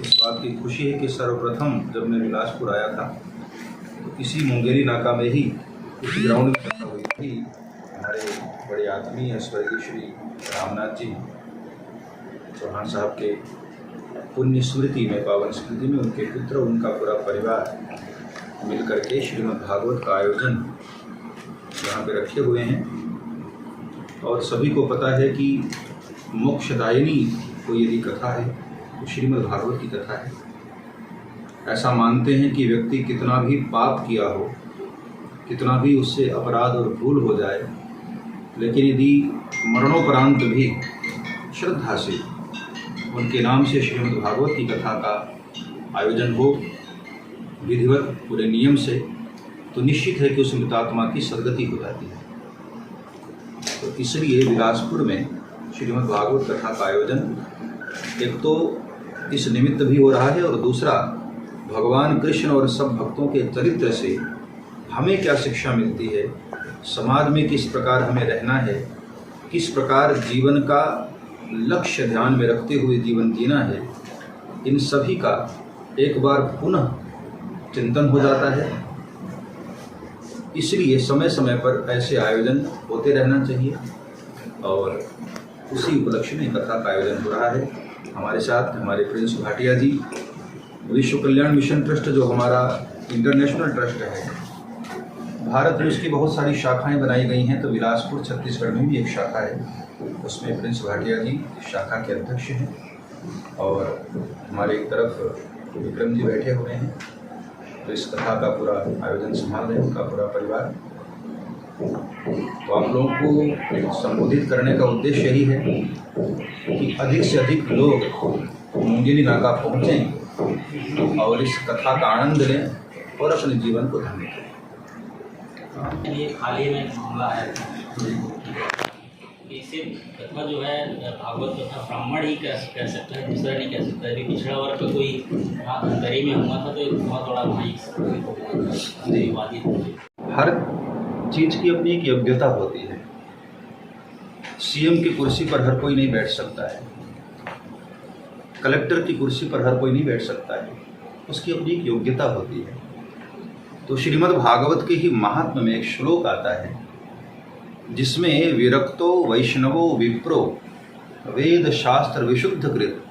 इस बात की खुशी है कि सर्वप्रथम जब मैं बिलासपुर आया था तो इसी मुंगेरी नाका में ही उसी ग्राउंड में कथा हुई थी। हमारे बड़े आत्मीय स्वर्गीय श्री रामनाथ जी चौहान साहब के पुण्य स्मृति में, पावन स्मृति में उनके पुत्र, उनका पूरा परिवार मिलकर के श्रीमद् भागवत का आयोजन यहाँ पे रखे हुए हैं। और सभी को पता है कि मोक्षदायिनी कोई यदि कथा है तो श्रीमद् भागवत की कथा है। ऐसा मानते हैं कि व्यक्ति कितना भी पाप किया हो, कितना भी उससे अपराध और भूल हो जाए, लेकिन यदि मरणोपरांत भी श्रद्धा से उनके नाम से श्रीमद् भागवत की कथा का आयोजन हो विधिवत पूरे नियम से, तो निश्चित है कि उस मृतात्मा की सद्गति हो जाती है। तो इसलिए बिलासपुर में श्रीमद् भागवत कथा का आयोजन एक तो इस निमित्त भी हो रहा है, और दूसरा भगवान कृष्ण और सब भक्तों के चरित्र से हमें क्या शिक्षा मिलती है, समाज में किस प्रकार हमें रहना है, किस प्रकार जीवन का लक्ष्य ध्यान में रखते हुए जीवन जीना है, इन सभी का एक बार पुनः चिंतन हो जाता है। इसलिए समय समय पर ऐसे आयोजन होते रहना चाहिए, और उसी उपलक्ष्य में कथा का आयोजन हो रहा है। हमारे साथ हमारे प्रिंस भाटिया जी, विश्व कल्याण मिशन ट्रस्ट जो हमारा इंटरनेशनल ट्रस्ट है, भारत में उसकी बहुत सारी शाखाएं बनाई गई हैं, तो बिलासपुर छत्तीसगढ़ में भी एक शाखा है, उसमें प्रिंस भाटिया जी शाखा के अध्यक्ष हैं। और हमारे एक तरफ विक्रम जी बैठे हुए हैं, तो इस कथा का पूरा आयोजन संभाल रहे हैं उनका पूरा परिवार। तो आप लोगों को संबोधित करने का उद्देश्य यही है कि अधिक से अधिक लोग मुंगेरी नाका पहुँचें और इस कथा का आनंद लें और अपने जीवन को धन्य करें। ये हाल ही में मामला आया था, इसे कथा जो है भागवत कथा ब्राह्मण ही कह सकता है, दूसरा नहीं कह सकता। यदि पिछड़ा वर्ग का कोई दरी में हुआ था तो एक बहुत बड़ा भाई हर चीज़ की अपनी एक योग्यता होती है। सीएम की कुर्सी पर हर कोई नहीं बैठ सकता है, कलेक्टर की कुर्सी पर हर कोई नहीं बैठ सकता है, उसकी अपनी एक योग्यता होती है। तो श्रीमद् भागवत के ही महात्म्य में एक श्लोक आता है जिसमें विरक्तो वैष्णवो विप्रो वेद शास्त्र विशुद्ध कृत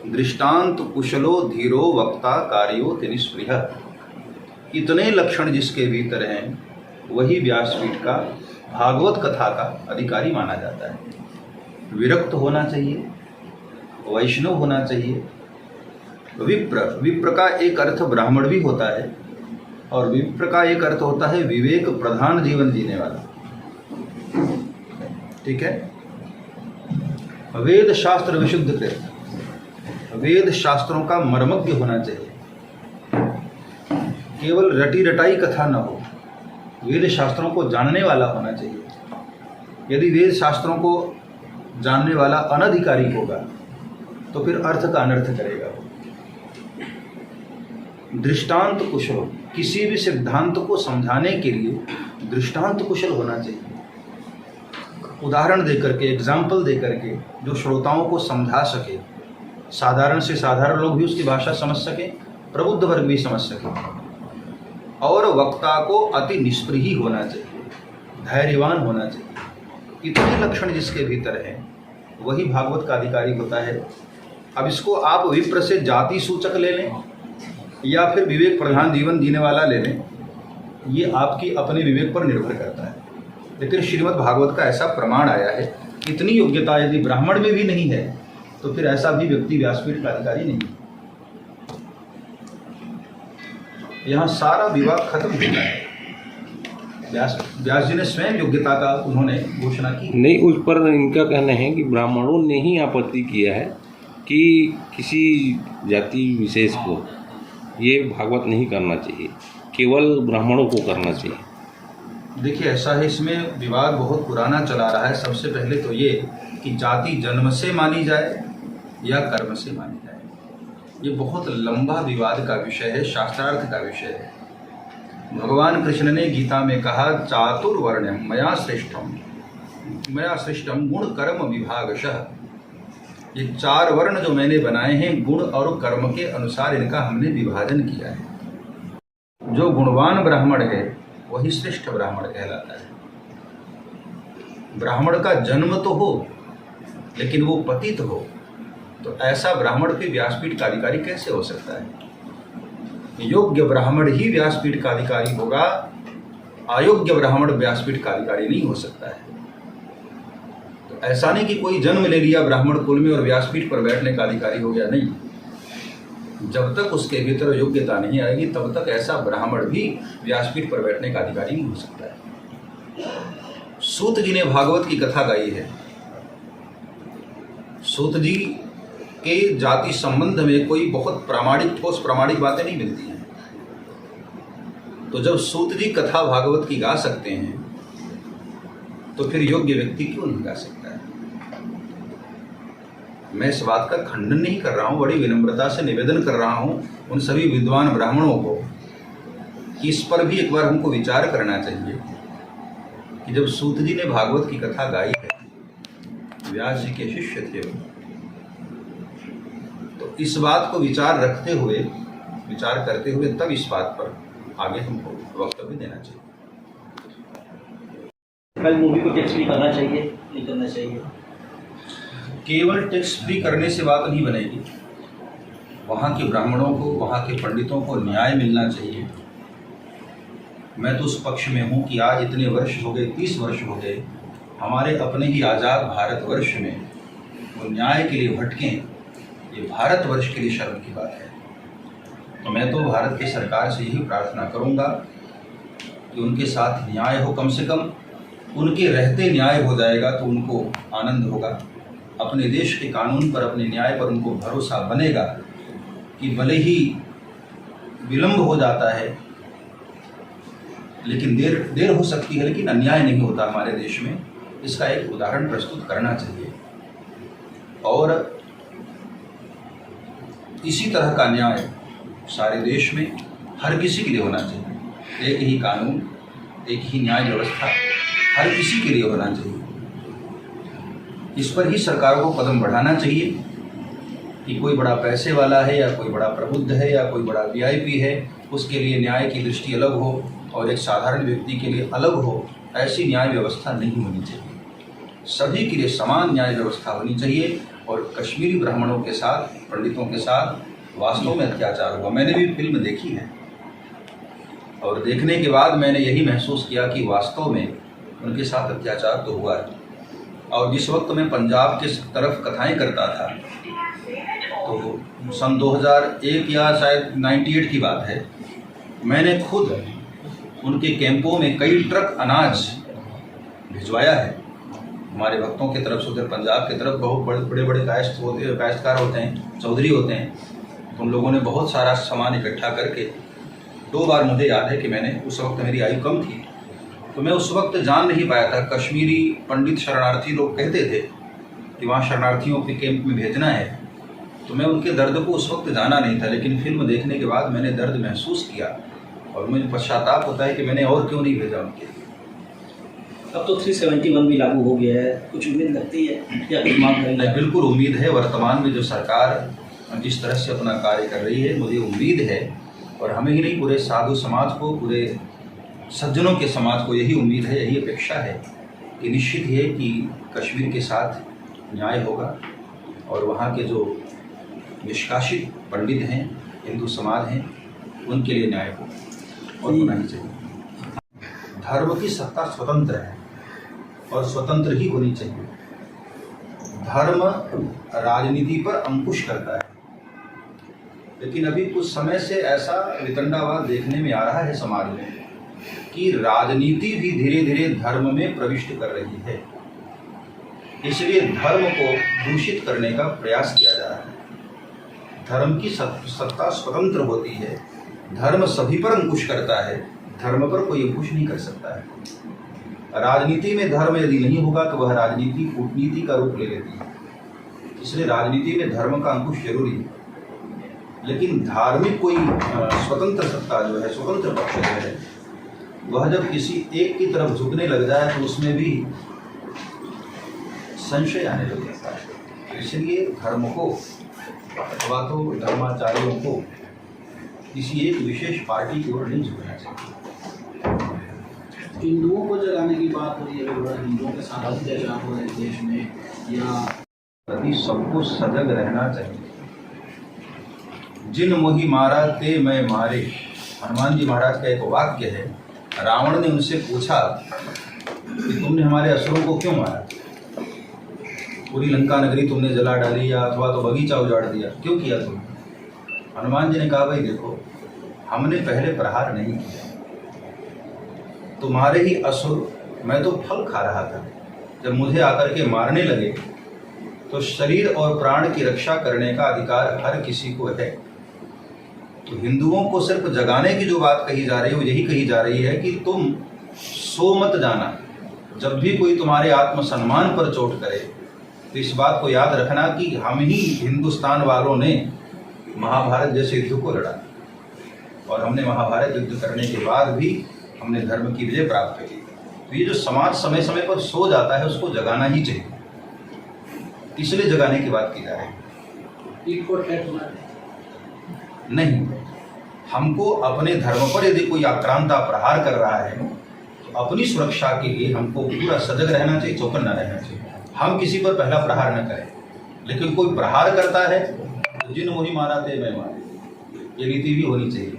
दृष्टांत कुशलो धीरो वक्ता कार्यो निष्पृह। इतने लक्षण जिसके भीतर हैं वही व्यासपीठ का भागवत कथा का अधिकारी माना जाता है। विरक्त होना चाहिए, वैष्णव होना चाहिए, विप्र का एक अर्थ ब्राह्मण भी होता है, और विप्र का एक अर्थ होता है विवेक प्रधान जीवन जीने वाला। ठीक है। वेद शास्त्र विशुद्ध कृत, वेद शास्त्रों का मर्मज्ञ होना चाहिए, केवल रटी रटाई कथा न हो, वेद शास्त्रों को जानने वाला होना चाहिए। यदि वेद शास्त्रों को जानने वाला अनधिकारी होगा तो फिर अर्थ का अनर्थ करेगा। दृष्टांत कुशल, किसी भी सिद्धांत को समझाने के लिए दृष्टांत कुशल होना चाहिए। उदाहरण देकर के, एग्जाम्पल देकर के जो श्रोताओं को समझा सके, साधारण से साधारण लोग भी उसकी भाषा समझ सकें, प्रबुद्ध वर्ग भी समझ सके। और वक्ता को अति निष्पृही होना चाहिए, धैर्यवान होना चाहिए। इतने लक्षण जिसके भीतर हैं वही भागवत का अधिकारी होता है। अब इसको आप विप्र से जाति सूचक ले लें या फिर विवेक प्रधान जीवन जीने वाला ले लें, ये आपकी अपने विवेक पर निर्भर करता है। लेकिन श्रीमद् भागवत का ऐसा प्रमाण आया है, इतनी योग्यता यदि ब्राह्मण में भी नहीं है तो फिर ऐसा भी व्यक्ति व्यासपीठ का अधिकारी नहीं है। यहाँ सारा विवाद खत्म हो गया है। व्यास जी ने स्वयं योग्यता का उन्होंने घोषणा की नहीं। उस पर इनका कहना है कि ब्राह्मणों ने ही आपत्ति किया है कि किसी जाति विशेष को ये भागवत नहीं करना चाहिए, केवल ब्राह्मणों को करना चाहिए। देखिए, ऐसा है, इसमें विवाद बहुत पुराना चला रहा है। सबसे पहले तो ये कि जाति जन्म से मानी जाए या कर्म से मानी जाए, ये बहुत लंबा विवाद का विषय है, शास्त्रार्थ का विषय है। भगवान कृष्ण ने गीता में कहा, चातुर्वर्ण्यम मया सृष्टम गुण कर्म विभागशः। ये 4 वर्ण जो मैंने बनाए हैं, गुण और कर्म के अनुसार इनका हमने विभाजन किया है। जो गुणवान ब्राह्मण है वही श्रेष्ठ ब्राह्मण कहलाता है। ब्राह्मण का जन्म तो हो लेकिन वो पतित हो, तो ऐसा ब्राह्मण फिर व्यासपीठ का अधिकारी कैसे हो सकता है? योग्य ब्राह्मण ही व्यासपीठ का अधिकारी होगा, अयोग्य ब्राह्मण व्यासपीठ का अधिकारी नहीं हो सकता है। तो ऐसा नहीं कि कोई जन्म ले लिया ब्राह्मण कुल में और व्यासपीठ पर बैठने का अधिकारी हो गया, नहीं। जब तक उसके भीतर योग्यता नहीं आएगी तब तक ऐसा ब्राह्मण भी व्यासपीठ पर बैठने का अधिकारी नहीं हो सकता है। सूत जी ने भागवत की कथा गाई है। सूत जी के जाति संबंध में कोई बहुत प्रामाणिक ठोस प्रामाणिक बातें नहीं मिलती हैं। तो जब सूत जी कथा भागवत की गा सकते हैं तो फिर योग्य व्यक्ति क्यों नहीं गा सकता है? मैं इस बात का खंडन नहीं कर रहा हूँ, बड़ी विनम्रता से निवेदन कर रहा हूँ उन सभी विद्वान ब्राह्मणों को कि इस पर भी एक बार हमको विचार करना चाहिए कि जब सूत जी ने भागवत की कथा गाई है, व्यास जी के शिष्य थे वो, तो इस बात को विचार रखते हुए, विचार करते हुए तब इस बात पर आगे हमको वक्तव्य देना चाहिए। कल मूवी को टैक्स फ्री करना चाहिए, नहीं करना चाहिए? केवल टैक्स फ्री करने से बात नहीं बनेगी। वहाँ के ब्राह्मणों को, वहाँ के पंडितों को न्याय मिलना चाहिए। मैं तो उस पक्ष में हूँ कि आज इतने वर्ष हो गए, 30 वर्ष हो गए, हमारे अपने ही आज़ाद भारतवर्ष में वो न्याय के लिए भटकें, ये भारतवर्ष के लिए शर्म की बात है। तो मैं तो भारत की सरकार से यही प्रार्थना करूँगा कि उनके साथ न्याय हो, कम से कम उनके रहते न्याय हो जाएगा तो उनको आनंद होगा। अपने देश के कानून पर, अपने न्याय पर उनको भरोसा बनेगा कि भले ही विलंब हो जाता है लेकिन देर हो सकती है, लेकिन अन्याय नहीं होता हमारे देश में। इसका एक उदाहरण प्रस्तुत करना चाहिए और इसी तरह का न्याय सारे देश में हर किसी के लिए होना चाहिए। एक ही कानून, एक ही न्याय व्यवस्था हर किसी के लिए होना चाहिए। इस पर ही सरकारों को कदम बढ़ाना चाहिए कि कोई बड़ा पैसे वाला है या कोई बड़ा प्रबुद्ध है या कोई बड़ा वीआईपी है, उसके लिए न्याय की दृष्टि अलग हो और एक साधारण व्यक्ति के लिए अलग हो। ऐसी न्याय व्यवस्था नहीं होनी चाहिए। सभी के लिए समान न्याय व्यवस्था होनी चाहिए। और कश्मीरी ब्राह्मणों के साथ, पंडितों के साथ वास्तव में अत्याचार हुआ। मैंने भी फिल्म देखी है और देखने के बाद मैंने यही महसूस किया कि वास्तव में उनके साथ अत्याचार तो हुआ है। और जिस वक्त मैं पंजाब के तरफ कथाएं करता था तो सन 2001 या शायद 98 की बात है, मैंने खुद उनके कैंपों में कई ट्रक अनाज भिजवाया है। हमारे भक्तों की तरफ से उधर पंजाब की तरफ बहुत बड़े बड़े काश्तकार होते हैं, चौधरी होते हैं, तो उन लोगों ने बहुत सारा सामान इकट्ठा करके 2 बार मुझे याद है कि मैंने, उस वक्त मेरी आयु कम थी तो मैं उस वक्त जान नहीं पाया था। कश्मीरी पंडित शरणार्थी लोग कहते थे कि वहाँ शरणार्थियों के कैंप में भेजना है, तो मैं उनके दर्द को उस वक्त जाना नहीं था, लेकिन फिल्म देखने के बाद मैंने दर्द महसूस किया और मुझे पश्चाताप होता है कि मैंने और क्यों नहीं भेजा उनके। अब तो 371 भी लागू हो गया है, कुछ उम्मीद लगती है क्या मांग करेंगे? बिल्कुल उम्मीद है। वर्तमान में जो सरकार जिस तरह से अपना कार्य कर रही है, मुझे उम्मीद है, और हमें ही नहीं पूरे साधु समाज को, पूरे सज्जनों के समाज को यही उम्मीद है, यही अपेक्षा है कि निश्चित है कि कश्मीर के साथ न्याय होगा और वहाँ के जो निष्कासित पंडित हैं, हिंदू समाज हैं, उनके लिए न्याय हो और होना ही चाहिए। धर्म की सत्ता स्वतंत्र है और स्वतंत्र ही होनी चाहिए। धर्म राजनीति पर अंकुश करता है, लेकिन अभी कुछ समय से ऐसा वितंडावाद देखने में आ रहा है समाज में कि राजनीति भी धीरे धीरे धर्म में प्रविष्ट कर रही है। इसलिए धर्म को दूषित करने का प्रयास किया जा रहा है। धर्म की सत्ता स्वतंत्र होती है, धर्म सभी पर अंकुश करता है, धर्म पर कोई अंकुश नहीं कर सकता है। राजनीति में धर्म यदि नहीं होगा तो वह राजनीति कूटनीति का रूप ले लेती है। इसलिए राजनीति में धर्म का अंकुश जरूरी है, लेकिन धार्मिक कोई स्वतंत्र सत्ता जो है, स्वतंत्र पक्ष जो है, वह जब किसी एक की तरफ झुकने लग जाए तो उसमें भी संशय आने लग जाता है। इसलिए धर्म को अथवा तो धर्माचार्यों को किसी एक विशेष पार्टी की ओर नहीं झुकना चाहिए। हिंदुओं को जगाने की बात हो रही है, हिंदुओं के साथ अत्याचार हो रहे हैं देश में, या प्रति सबको सजग रहना चाहिए। जिन मोहि मारा ते मैं मारे, हनुमान जी महाराज का एक वाक्य है। रावण ने उनसे पूछा कि तुमने हमारे असुरों को क्यों मारा, पूरी लंका नगरी तुमने जला डाली या अथवा तो बगीचा उजाड़ दिया, क्यों किया तुमने? हनुमान जी ने कहा, भाई देखो, हमने पहले प्रहार नहीं किया, तुम्हारे ही असुर, मैं तो फल खा रहा था। जब मुझे आकर के मारने लगे तो शरीर और प्राण की रक्षा करने का अधिकार हर किसी को है। तो हिंदुओं को सिर्फ जगाने की जो बात कही जा रही है वो यही कही जा रही है कि तुम सो मत जाना। जब भी कोई तुम्हारे आत्मसम्मान पर चोट करे तो इस बात को याद रखना कि हम ही हिंदुस्तान वालों ने महाभारत जैसे युद्ध को लड़ा, और हमने महाभारत युद्ध करने के बाद भी हमने धर्म की विजय प्राप्त की। तो ये जो समाज समय समय पर सो जाता है उसको जगाना ही चाहिए, इसलिए जगाने की बात की जा रही है। नहीं, हमको अपने धर्म पर यदि कोई आक्रांता प्रहार कर रहा है तो अपनी सुरक्षा के लिए हमको पूरा सजग रहना चाहिए, चौकन्ना रहना चाहिए। हम किसी पर पहला प्रहार न करें, लेकिन कोई प्रहार करता है तो जिन मोहि मारा ते मैं मारे, ये नीति भी होनी चाहिए।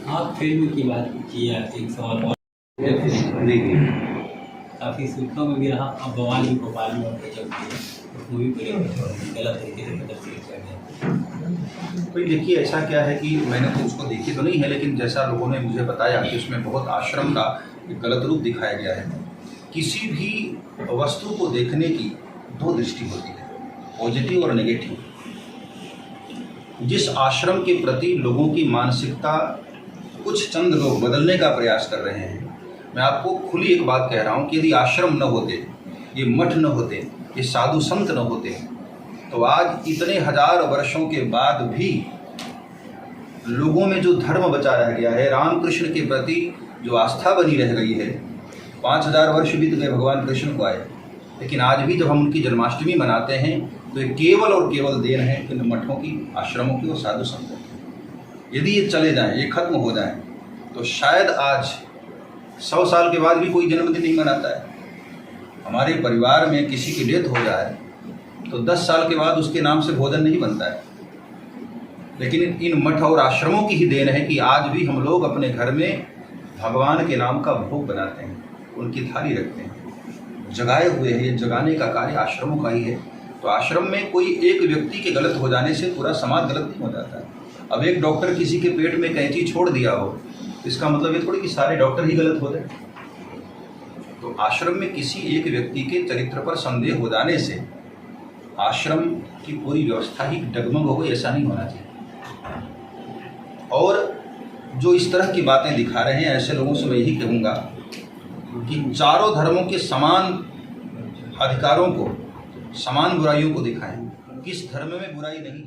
आप फिल्म की बात की है, एक सवाल और काफ़ी सूत्रों में भी रहा, अब भवानी गोपाली और उस मूवी को गलत तरीके से प्रदर्शित किया गया। भाई देखिए, ऐसा क्या है कि मैंने तो उसको देखी तो नहीं है, लेकिन जैसा लोगों ने मुझे बताया कि उसमें बहुत आश्रम का एक गलत रूप दिखाया गया है। किसी भी वस्तु को देखने की दो दृष्टि होती है, पॉजिटिव और नेगेटिव। जिस आश्रम के प्रति लोगों की मानसिकता कुछ चंद लोग बदलने का प्रयास कर रहे हैं, मैं आपको खुली एक बात कह रहा हूँ कि यदि आश्रम न होते, ये मठ न होते, ये साधु संत न होते, तो आज इतने हजार वर्षों के बाद भी लोगों में जो धर्म बचा रह गया है, रामकृष्ण के प्रति जो आस्था बनी रह गई है। 5000 वर्ष बीत गए भगवान कृष्ण को आए, लेकिन आज भी जब हम उनकी जन्माष्टमी मनाते हैं तो ये केवल और केवल देन है इन मठों की, आश्रमों की और साधु संतों की। यदि ये चले जाएं, ये खत्म हो जाएं, तो शायद आज 100 साल के बाद भी कोई जन्मदिन नहीं मनाता है। हमारे परिवार में किसी की डेथ हो जाए तो 10 साल के बाद उसके नाम से भोजन नहीं बनता है, लेकिन इन मठ और आश्रमों की ही देन है कि आज भी हम लोग अपने घर में भगवान के नाम का भोग बनाते हैं, उनकी थाली रखते हैं। जगाए हुए हैं, ये जगाने का कार्य आश्रमों का ही है। तो आश्रम में कोई एक व्यक्ति के गलत हो जाने से पूरा समाज गलत नहीं हो जाता है। अब एक डॉक्टर किसी के पेट में कैंची छोड़ दिया हो, इसका मतलब ये थोड़ी कि सारे डॉक्टर ही गलत होते हैं। तो आश्रम में किसी एक व्यक्ति के चरित्र पर संदेह हो जाने से आश्रम की पूरी व्यवस्था ही डगमग हो गई, ऐसा नहीं होना चाहिए। और जो इस तरह की बातें दिखा रहे हैं, ऐसे लोगों से मैं यही कहूँगा कि चारों धर्मों के समान अधिकारों को, समान बुराइयों को दिखाएं। किस धर्म में बुराई नहीं।